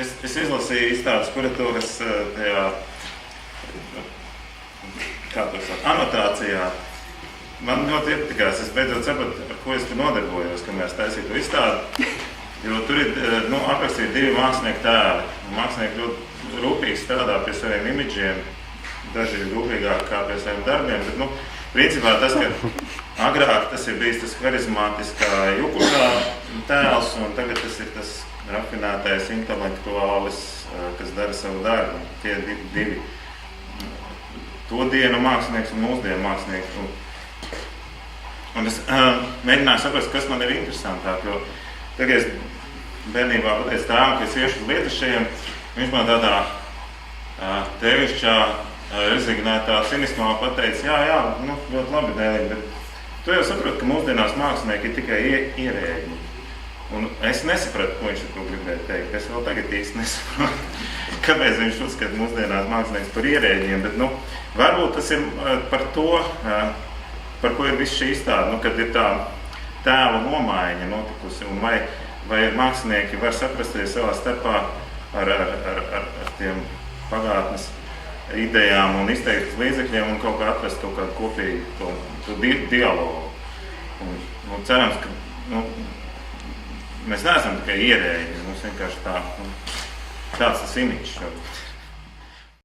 Es izlasīju izstādes kuratūras tajā, kā to saka, anotācijā. Man ļoti iepatikās, es beidzot sapratu, ar ko es te nodarbojos, kad mēs taisīju to izstādi. Jo tur ir aprakstīti 2 mākslinieki tēli. Mākslinieki ļoti rūpīgi strādā pie saviem imidžiem, daži ir rūpīgāk kā pie saviem darbiem, bet, principā tas, ka agrāk tas ir bijis tas harizmātiskā jukušā tēls, un tagad tas ir tas rafinētais intelektuālis, kas dara savu darbu. Tie 2 to dienu mākslinieks un mūsdienu mākslinieks. Un es mēģināju saprast, kas man ir interesantāk, jo tagad es bērnībā pateicu tēvam, ka es iešu uz Lietišajiem, viņš man tādā tevišķā, rezignētā cinismā pateica, jā, ļoti labi, Dēlī, bet tu jau saproti, ka mūsdienās mākslinieki ir tikai ierēģi. Un es nesapratu, ko viņš ar to gribēja teikt. Es vēl tagad īsti nesaprotu, kāpēc viņš uzskata mūsdienās mākslinieks par ierēģiem, bet, varbūt tas ir par to, par ko ir viss šī izstāde, kad ir tā tēla nomaiņa notikusi, un vai mākslinieki var saprasties savā starpā ar tiem pagātnes idejām un izteiktas līdzekļiem un kaut kā atrast kaut kādu kopīgu to dialogu. Un cerams, ka mēs neesam tikai ierēģi, mums vienkārši tāds tas imidžs.